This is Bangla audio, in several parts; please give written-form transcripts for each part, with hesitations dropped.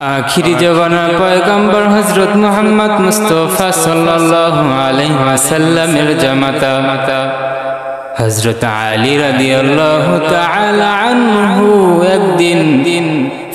आखिरी जमाना पैगंबर हजरत मोहम्मद मुस्तफा सल्लल्लाहु अलैहि वसल्लमेर जामाता हजरत आली রাদিয়াল্লাহু তাআলা আনহু একদিন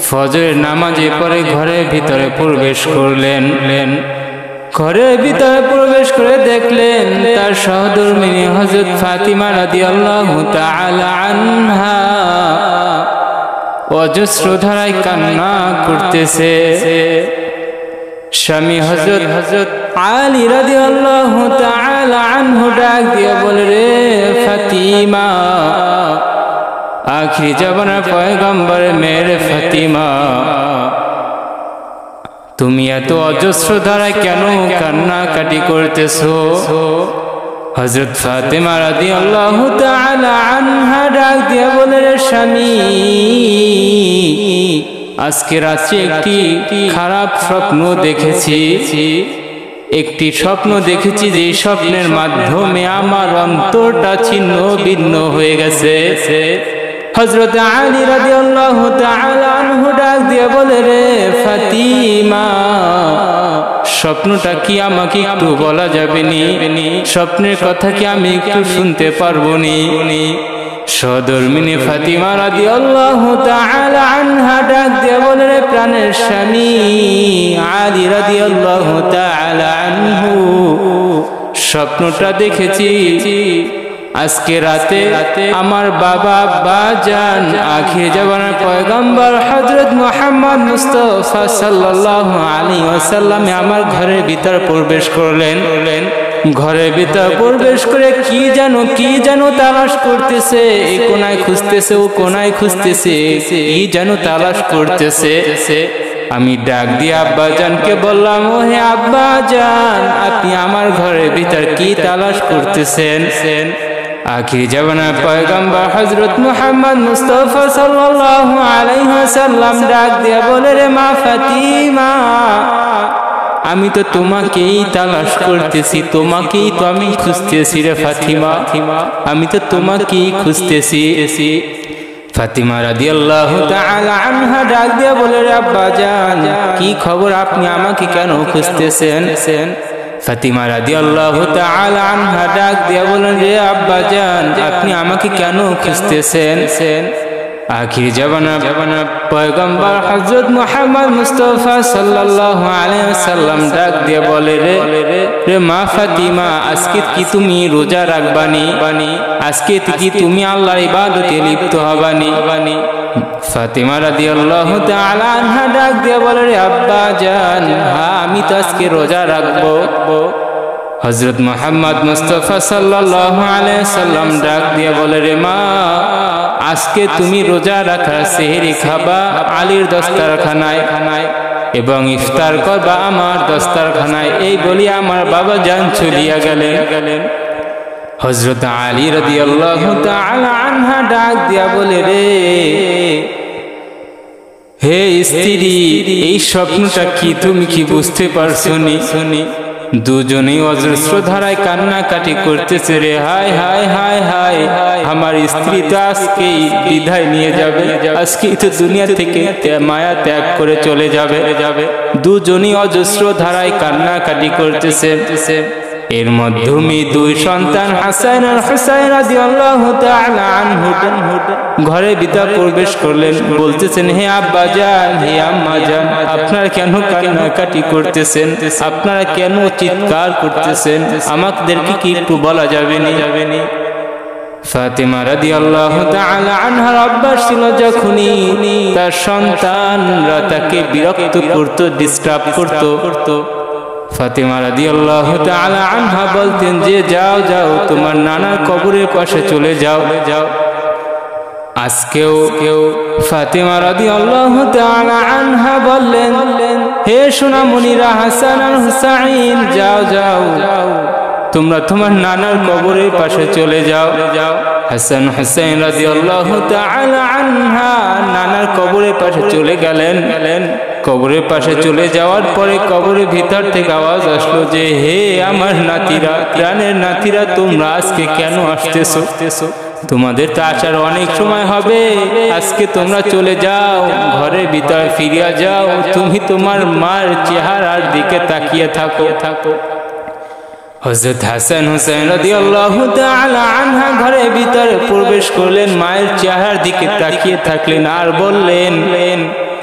ফজরের নামাজে পড়ে ঘরের ভিতরে প্রবেশ করলেন। ঘরের ভিতরে প্রবেশ করে দেখলেন তার সহধর্মিণী হযরত ফাতিমা রাদিয়াল্লাহু তাআলা আনহা অজস্র ধারায় কান্না করতেছে। স্বামী হযরত আলী রাদিয়াল্লাহু তাআলা আনহু ডাক দিয়ে বলে, রে ফাতিমা, আখিরি জামানার পয়গম্বরের মেয়ে ফাতিমা, তুমি এত অজস্র ধারায় কেন কান্নাকাটি করতেছো? হযরত ফাতিমা রাদিয়াল্লাহু তাআলা আনহা ডাক দিয়ে বলে, রে স্বামী, আজকে রাতে একটি খারাপ স্বপ্ন দেখেছি। একটি স্বপ্ন দেখেছি যে স্বপ্নের মাধ্যমে আমার অন্তরটা ছিন্ন ভিন্ন হয়ে গেছে। হযরত আলী রাদিয়াল্লাহু তাআলা আনহু ডাক দিয়ে বলে, রে ফাতিমা, স্বপ্নটা কি আমাকে একটু বলা যাবে নি? স্বপ্নের কথা কি আমি একটু শুনতে পারবো নি? সহধর্মিণী ফাতিমা রাদিয়াল্লাহু তাআলা আনহা ডাক দিয়ে বলে, রে প্রাণের স্বামী আলী রাদিয়াল্লাহু তাআলা আনহু, স্বপ্নটা দেখেছি আজকে রাতে আমার বাবা বাজান আখির জামানার পয়গম্বর হযরত মুহাম্মদ মুস্তাফা সাল্লাল্লাহু আলাইহি ওয়াসাল্লাম আমার ঘরের ভিতর প্রবেশ করলেন। ঘরের ভিতর প্রবেশ করে কি যেন তালাশ করতেছে। এই কোনায় খুঁজতেছে, ও কোনায় খুঁজতেছে, কি যেন তালাশ করতেছে। আমি ডাক দিয়ে আব্বাজানকে বললাম, ও হে আব্বাজান, আপনি আমার ঘরের ভিতর কি তালাশ করতেছেন? আখির জামানার পয়গম্বর হযরত মুহাম্মদ মুস্তাফা সাল্লাল্লাহু আলাইহি ওয়াসাল্লাম ডাক দিয়ে বলে, রে মা ফাতিমা, আমি তো তোমাকেই তালাশ করতেছি, তোমাকেই তো আমি খুঁজতেছি রে ফাতিমা, আমি তো তোমাকেই খুঁজতেছি। ফাতিমা রাদিয়াল্লাহু তাআলা আনহা ডাক দিয়ে বলে, রে আব্বাজান, কি খবর, আপনি আমাকে কেন খুঁজতেছেন? ফাতিমা রাদিয়াল্লাহু তাআলা আনহা ডাক দিয়ে বলেন, রে আব্বাজান, আপনি আমাকে কেন খুঁজতেছেন? আখির জামানার পয়গম্বর হযরত মুহাম্মদ মুস্তাফা সাল্লাল্লাহু আলাইহি ওয়াসাল্লাম ডাক দিয়ে বলে, রে মা ফাতিমা, আজকে কি তুমি রোজা রাখবানি? আজকে কি তুমি আল্লাহর ইবাদতে লিপ্ত হবানি? ফাতিমা রাদিয়াল্লাহু তাআলা আনহা ডাক দিয়ে বলে, রে আব্বাজান, হ্যাঁ, আমি তো আজকে রোজা রাখবো। হযরত মুহাম্মদ মুস্তাফা সাল্লাল্লাহু আলাইহি ওয়াসাল্লাম ডাক দিয়ে বলে, রে মা, আজকে তুমি রোজা রাখার সেহরি খাবা আলীর দস্তরখানায় এবং ইফতার করবা আমার দস্তরখানায়। এই বলি আমার বাবা জান চলিয়া গেলেন। হযরত আলী রাদিয়াল্লাহু তাআলা আনহা ডাক দিয়া বলে, রে হে স্ত্রী, এই স্বপ্নটা কি তুমি কি বুঝতে পারছো নি? দুজনেই অজস্র ধারায় কান্নাকাটি করতেছে। রে হায় হায় হায় হায়, আমার স্ত্রী তো আজকেই বিদায় নিয়ে যাবে, আজকেই তো দুনিয়া থেকে মায়া ত্যাগ করে চলে যাবে। দুজনেই অজস্র ধারায় কান্নাকাটি করতেছে। এর মাধ্যমে দুই সন্তান হাসান আর হুসাইন রাদিয়াল্লাহু তাআলা আনহু ঘরে ভিতর প্রবেশ করলেন। বলতেছেন, হে আব্বাজান, হে আম্মাজান, আপনারা কেন কান্নাকাটি করতেছেন? আপনারা কেন চিৎকার করতেছেন? আমাদেরকে কি একটু বলা যাবে নি? ফাতিমা রাদিয়াল্লাহু তাআলা আনহার অভ্যাস ছিল, যখনই তার সন্তানরা তাকে বিরক্ত করত, ডিস্টার্ব করত, ফাতিমা রাদিয়াল্লাহু তাআলা আনহা বলতেন যে, যাও তোমার নানার কবরের পাশে চলে যাও। আজকেও ফাতিমা রাদিয়াল্লাহু তাআলা আনহা বললেন, হে সোনামণিরা হাসান আর হুসাইন, যাও তোমরা তোমার নানার কবরের পাশে চলে যাও। হাসান হুসাইন রাদিয়াল্লাহু তাআলা আনহা নানার কবরের পাশে চলে গেলেন। কবরের পাশে চলে যাওয়ার পরে কবরের ভিতর থেকে আওয়াজ আসলো যে, হে আমার নাতিরা, প্রাণের নাতিরা, তোমরা আজকে কেন আসতেছো? তোমাদের তো আসার অনেক সময় হবে, আজকে তোমরা চলে যাও, ঘরের ভিতরে ফিরিয়া যাও, তুমি তোমার মার চেহারার দিকে তাকিয়ে থাকো। হযরত হাসান হুসাইন রাদিয়াল্লাহু তাআলা আনহা ঘরের ভিতরে প্রবেশ করলেন, মায়ের চেহারার দিকে তাকিয়ে থাকলেন আর বললেন,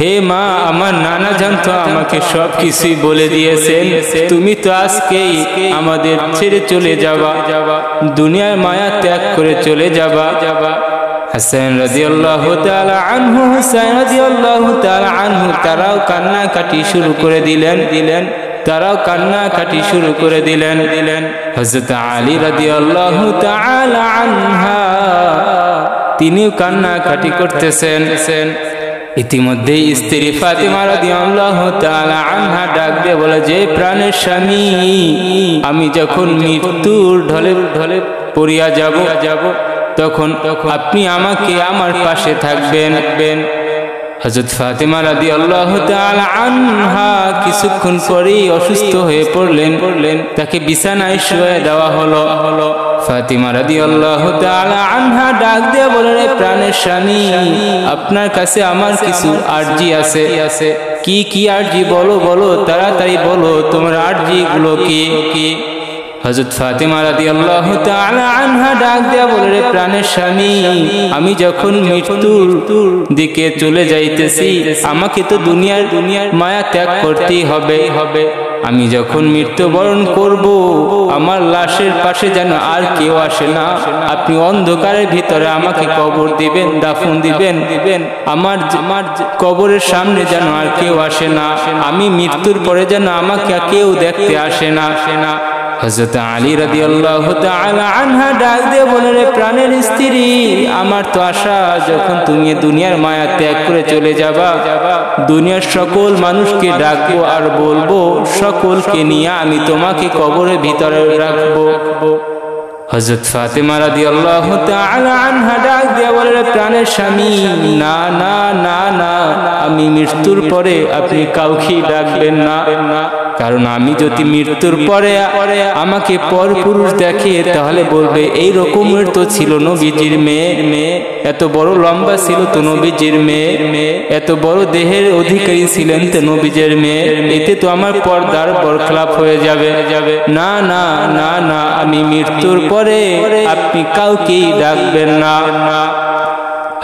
হে মা, আমার নানা জানতো আমাকে সব কিছুই বলে দিয়েছেন, তুমি তো আজকেই আমাদের ছেড়ে চলে যাবা, দুনিয়ার মায়া ত্যাগ করে চলে যাবা। হাসান রাদিয়াল্লাহু তাআলা আনহু, হুসাইন রাদিয়াল্লাহু তাআলা আনহু তারাও কান্নাকাটি শুরু করে দিলেন। হযরত আলী রাদিয়াল্লাহু তাআলা আনহা তিনিও কান্নাকাটি করতেছেন। ইতিমধ্যে স্ত্রী ফাতিমা রাদিয়াল্লাহু তাআলা আনহা ডাক দিয়ে বলে, যে প্রাণের স্বামী, আমি যখন মৃত্যুর ঢলে পড়িয়া যাব তখন আপনি আমাকে আমার পাশে থাকবেন। হযরত ফাতিমা রাদিয়াল্লাহু তাআলা আনহা কিছুক্ষণ পরেই অসুস্থ হয়ে পড়লেন, তাকে বিছানায় শুয়ে দেওয়া হলো। ফাতিমা রাদিয়াল্লাহু তাআলা আনহা ডাক দিয়ে বললেন, প্রাণের স্বামী, আপনার কাছে আমার কিছু আরজি আছে। কি আরজি? বলো, তাড়াতাড়ি বলো, তোমার আরজি গুলো কি? হযরত ফাতিমা রাদিয়াল্লাহু তাআলা আনহা ডাক দিয়ে বললেন, প্রাণের স্বামী, আমি যখন মৃত্যুর দিকে চলে যাইতেছি, আমাকে তো দুনিয়ার মায়া ত্যাগ করতেই হবে। আমি যখন মৃত্যুবরণ করব, আমার লাশের পাশে যেন আর কেউ আসে না। আপনি অন্ধকারের ভিতরে আমাকে কবর দিবেন, দাফন দিবেন। আমার কবরের সামনে যেন আর কেউ আসে না। আমি মৃত্যুর পরে যেন আমাকে কেউ দেখতে আসে না। হযরত আলী রাদিয়াল্লাহু তাআলা আনহা ডাক দিয়ে বললেন, প্রাণের স্ত্রী, আমার তো আশা, যখন তুমি দুনিয়ার মায়া ত্যাগ করে চলে যাবা, দুনিয়ার সকল মানুষকে ডাকবো আর বলবো, সকলকে নিয়ে আমি তোমাকে কবরের ভিতরে রাখবো। হযরত ফাতিমা রাদিয়াল্লাহু তাআলা আনহা ডাক দিয়ে বললেন, প্রাণের স্বামী, না, আমি মৃত্যুর পরে আপনি কাউকে ডাকবেন না, কারণ আমি যদি মৃত্যুর পরে আমাকে পরপুরুষ দেখে, তাহলে বলবে এই রকমের তো ছিল নবীজির মেয়ে, এত বড় লম্বা ছিল তো নবীজির মেয়ে, এত বড় দেহের অধিকারী ছিলেন তো নবীজির মেয়ে, এতে তো আমার পর্দার বরখলাপ হয়ে যাবে। না, আমি মৃত্যুর পরে আপনি কাউকেই ডাকবেন না।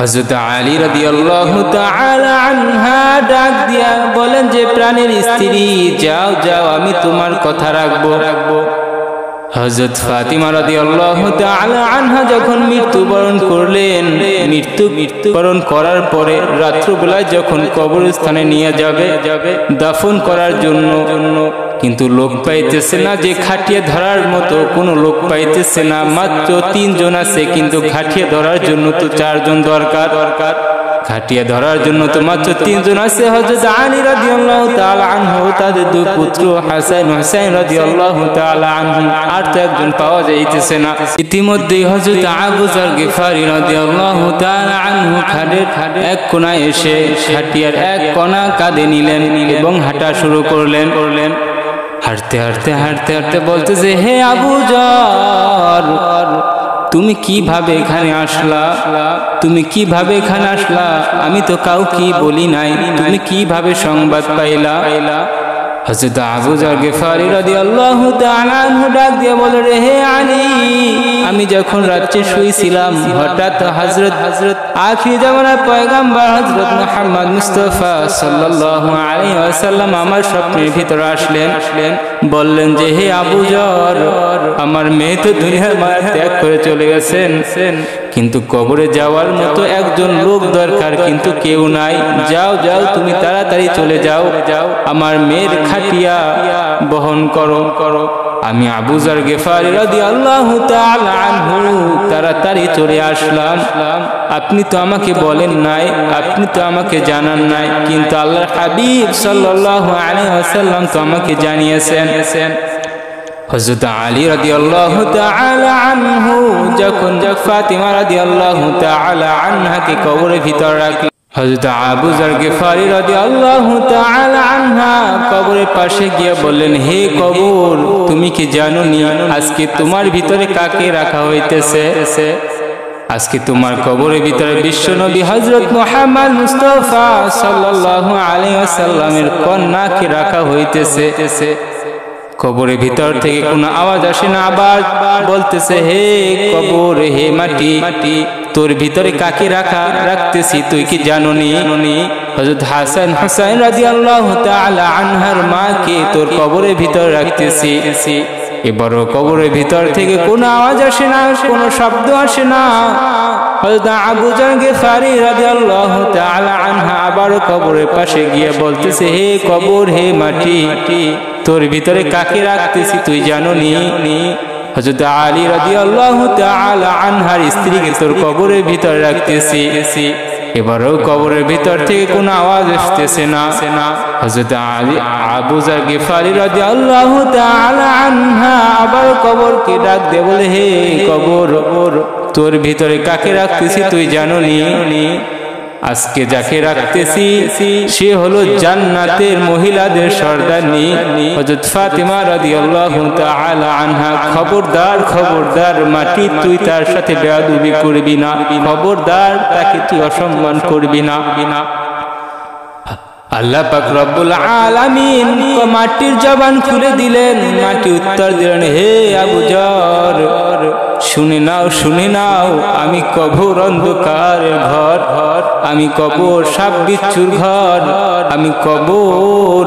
হযরত আলী রাদিয়াল্লাহু তাআলা আনহা ডাক দিয়া বলেন, যে প্রাণের স্ত্রী, যাও, আমি তোমার কথা রাখবো। হযরত ফাতিমা রাদিয়াল্লাহু তাআলা আনহা যখন মৃত্যুবরণ করলেন, মৃত্যুবরণ করার পরে রাত্রিবেলায় যখন কবরস্থানে নিয়ে যাবে দাফন করার জন্য, কিন্তু লোক পাইতেছে না, যে খাটিয়ে ধরার মতো কোনো লোক পাইতেছে না। মাত্র 3 জন আছে, কিন্তু খাটিয়ে ধরার জন্য তো 4 জন দরকার। খাটিয়ে ধরার জন্য তো মাত্র 3 জন আছে। হযরত আলী রাদিয়াল্লাহু তাআলা আনহু, তাদের 2 পুত্র হাসান হুসাইন রাদিয়াল্লাহু তাআলা আনহু, আর তো একজন পাওয়া যাইতেছে না। ইতিমধ্যেই হযরত আবু যর গিফারি রাদিয়াল্লাহু তাআলা আনহু খাটের এক কোণায় এসে খাটিয়ার এক কোণা কাঁধে নিলেন এবং হাঁটা শুরু করলেন। হাঁটতে হাঁটতে বলতেছে, হে আবু যর, তুমি কিভাবে এখানে আসলা? আমি তো কাউকে বলি নাই, তুমি কিভাবে সংবাদ পাইলা? হযরত আবু যর গিফারি রাদিয়াল্লাহু তাআলা আনহু ডাক দিয়ে বললেন, হে আলী, আমি যখন রাতে শুয়েছিলাম, হঠাৎ হযরত আখির জামানার পয়গম্বর হযরত মুহাম্মদ মুস্তাফা সাল্লাল্লাহু আলাইহি ওয়াসাল্লাম আমার স্বপ্নের ভিতরে আসলেন, বললেন যে, হে আবু যর, আমার মেয়ে তো দুনিয়ার মায়া ত্যাগ করে চলে গেছেন, কিন্তু কবরে যাওয়ার মতো একজন লোক দরকার, কিন্তু কেউ নাই। যাও তুমি তাড়াতাড়ি চলে যাও, আমার মেয়ের খাটিয়া বহন করো। আমি আবু যর গিফারি রাদিয়াল্লাহু তাআলা আনহু তাড়াতাড়ি চলে আসলাম। আপনি তো আমাকে বলেন নাই, আপনি তো আমাকে জানান নাই, কিন্তু আল্লাহর হাবিব সাল্লাল্লাহু আলাইহি ওয়াসাল্লাম তো আমাকে জানিয়েছেন। হযরত আলী রাদিয়াল্লাহু তাআলা আনহু যখন ফাতিমা রাদিয়াল্লাহু তাআলা আনহাকে কবরের ভিতর রাখলেন, হযরত আবু যর গিফারি রাদিয়াল্লাহু তাআলা আনহা কবরের পাশে গিয়ে বললেন, হে কবর, তুমি কি জানো নি আজকে তোমার ভিতরে কাকে রাখা হইতেছে? আজকে তোমার কবরের ভিতরে বিশ্ব নবী হযরত মুহাম্মদ মুস্তাফা সাল্লাল্লাহু আলাইহি ওয়াসাল্লামের কন্যাকে রাখা হইতেছে। কবরের ভিতর থেকে কোনো আওয়াজ আসে না, আবার বলতেছে হে কবর, হে মাটি, তোর ভিতরে কাকে রাখতেছি তুই কি জানোনি? হযরত হাসান হুসাইন রাদিয়াল্লাহু তাআলা আনহার মাকে তোর কবরের ভিতর রাখতেছি। এবারও কবরের ভিতর থেকে কোনো আওয়াজ আসে না, কোনো শব্দ আসে না। হযরত আবু যর গিফারি রাদিয়াল্লাহু তাআলা আনহা আবারও কবরের পাশে গিয়ে বলতেছে হে কবর, হে মাটি, তোর ভিতরে কাকে রাখতেছি তুই জানোনি? হযরত আলী রাদিয়াল্লাহু তাআলা আনহার স্ত্রীকে তোর কবরের ভিতর রাখতেছি। এবারও কবরের ভিতর থেকে কোনো আওয়াজ আসতেছে না। হযরত আবু যর গিফারি রাদিয়াল্লাহু তাআলা আনহা আবার কবরকে ডাক দিয়ে বলে হে কবর, তোর ভিতরে কাকে রাখতেছি তুই জানোনি? আজকে যাকে রাখতেছি সে হলো জান্নাতের মহিলাদের সর্দারনী হযরত ফাতিমা রাদিয়াল্লাহু তাআলা আনহা। খবরদার, খবরদার মাটি, তুই তার সাথে বেয়াদবি করবি না, খবরদার তাকে তুই অসম্মান করবি না। আল্লাহ পাক রব্বুল আলামিন মাটির জবান খুলে দিলেন। মাটি উত্তর দিলেন হে আবু যর, শুনে নাও, শুনে নাও, আমি কবর অন্ধকারের ঘর, আমি কবর সাপ বিচ্ছুর ঘর, আমি কবর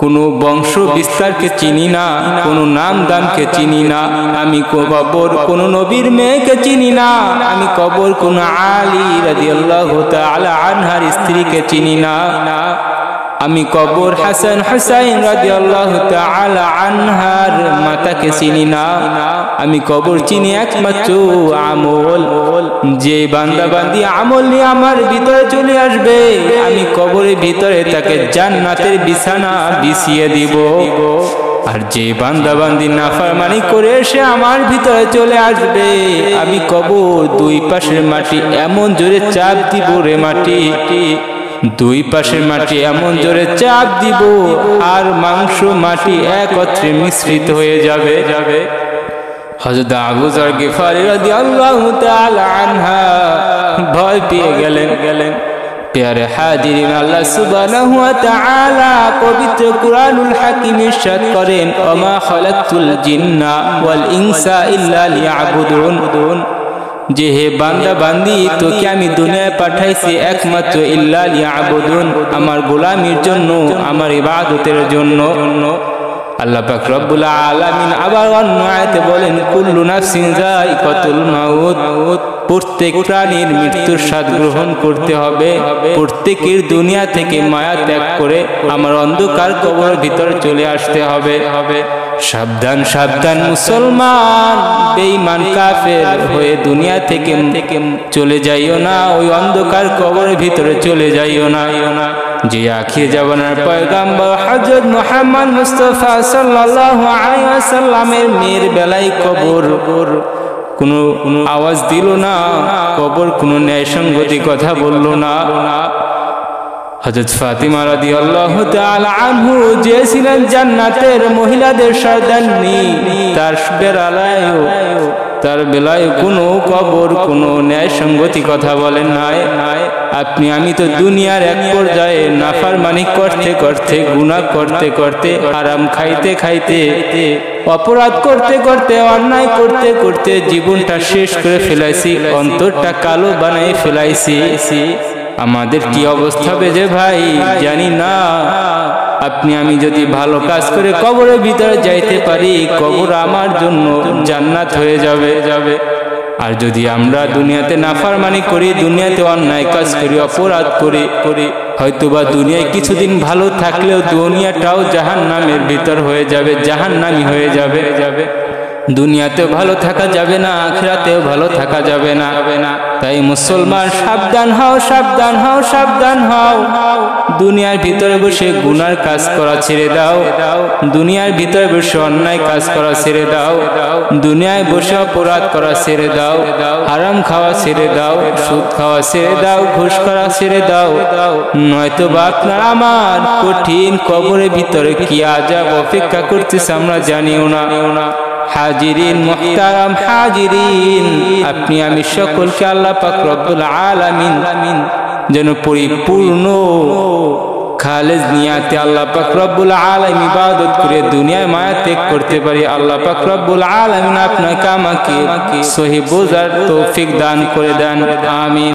কোনো বংশ বিস্তারকে চিনি না, কোনো নাম দামকে চিনি না, আমি কবর কোনো নবীর মেয়েকে চিনি না, আমি কবর কোনো আলী রাদিয়াল্লাহু তাআলা আনহার স্ত্রীকে চিনি না, আমি কবর হাসান হুসাইন রাদিয়াল্লাহু তাআলা আনহার মাতাকে চিনি না, আমি কবর চিনি একমাত্র আমল। যে বান্দা বান্দি আমল নিয়ে আমার ভিতরে চলে আসবে, আমি কবরের ভিতরে তাকে জান্নাতের বিছানা বিছিয়ে দিব। আর যে বান্দা বান্দি নাফরমানি করে এসে আমার ভিতরে চলে আসবে, আমি কবর দুই পাশের মাটি এমন জোরে চাপ দিব রে মাটি, দুই পাশের মাটি এমন জোরে চাপ দিব আর মাংস মাটি একত্রে মিশ্রিত হয়ে যাবে। হযরত আবু যর গিফারি রাদিয়াল্লাহু তাআলা আনহা ভয় পেয়ে গেলেন। প্যারে হাজিরিন, আল্লাহ সুবহানাহু ওয়া তাআলা পবিত্র কুরআনুল হাকিম ইরশাদ করেন ওমা খালাকতুল জিন্না ওয়াল ইনসা ইল্লা লিয়াবুদুন, যে হে বান্দা বান্দি তোকে আমি দুনিয়ায় পাঠাইছি একমাত্র ইল্লা লিয়াবুদুন, আমার গোলামির জন্য, আমার ইবাদতের জন্য। আল্লাহ পাক রব্বুল আলামিন আবার অন্য আয়াতে বলেন কুল্লু নাফসিন যায়িকাতুল মাউত, প্রত্যেক প্রাণীর মৃত্যুর স্বাদ গ্রহণ করতে হবে, প্রত্যেকের দুনিয়া থেকে মায়া ত্যাগ করে আমার অন্ধকার কবরের ভিতর চলে আসতে হবে। সাবধান, সাবধান মুসলমান, বেঈমান কাফের হয়ে দুনিয়া থেকে চলে যাইও না, ওই অন্ধকার কবরের ভিতরে চলে যাইও না। যে আখির জামানার পয়গাম্বর হযরত মুহাম্মদ মুস্তাফা সাল্লাল্লাহু আলাইহি ওয়াসাল্লামের মেয়ের বেলায় কবর কোনো আওয়াজ দিল না, কবর কোনো ন্যায়সঙ্গতি কথা বলল না। হযরত ফাতিমা রাদিয়াল্লাহু তাআলা আনহু যে ছিলেন জান্নাতের মহিলাদের সর্দারনী, তার বেলায় কোনো কবর কোনো ন্যায়সঙ্গতি কথা বলেন নাই। আপনি আমি তো দুনিয়ার এক পর্যায়ে নাফরমানি করতে করতে, গুনাহ করতে করতে, হারাম খাইতে খাইতে, অপরাধ করতে করতে, অন্যায় করতে করতে জীবনটা শেষ করে ফেলাইছি, অন্তরটা কালো বানাই ফেলাইছি। আমাদের কি অবস্থা হবে যে ভাই জানি না। আপনি আমি যদি ভালো কাজ করে কবরের ভিতরে যাইতে পারি, কবর আমার জন্য জান্নাত হয়ে যাবে। আর যদি আমরা দুনিয়াতে নাফরমানি করি, দুনিয়াতে অন্যায় কাজ করি, অপরাধ করি, হয়তোবা দুনিয়ায় কিছুদিন ভালো থাকলেও দুনিয়াটাও জাহান্নামের ভিতর হয়ে যাবে, জাহান্নামী হয়ে যাবে। দুনিয়াতেও ভালো থাকা যাবে না, আখিরাতেও ভালো থাকা যাবে না। তাই মুসলমান সাবধান হও, সাবধান হও, সাবধান হও। দুনিয়ার ভিতরে বসে গুনার কাজ করা ছেড়ে দাও, দুনিয়ার ভিতরে বসে অন্যায় কাজ করা ছেড়ে দাও, দুনিয়ায় বসে অপরাধ করা ছেড়ে দাও, হারাম খাওয়া ছেড়ে দাও, সুদ খাওয়া ছেড়ে দাও, ঘুষ করা ছেড়ে দাও। নয়তো বা আপনার আমার কঠিন কবরের ভিতরে কি আযাব অপেক্ষা করতেছে আমরা জানিও না। হাজিরিন মুহতারাম হাজিরিন, আপনি আমি সকলকে আল্লাহ পাক রব্বুল আলামিন যেন পরিপূর্ণ খালেজ নিয়াতে আল্লাহ পাক রব্বুল আলামিন ইবাদত করে দুনিয়ায় মায়া ত্যাগ করতে পারি। আল্লাহ পাক রব্বুল আলামিন আপনাকে আমাকে সহি বোঝার তৌফিক দান করে দেন। আমিন।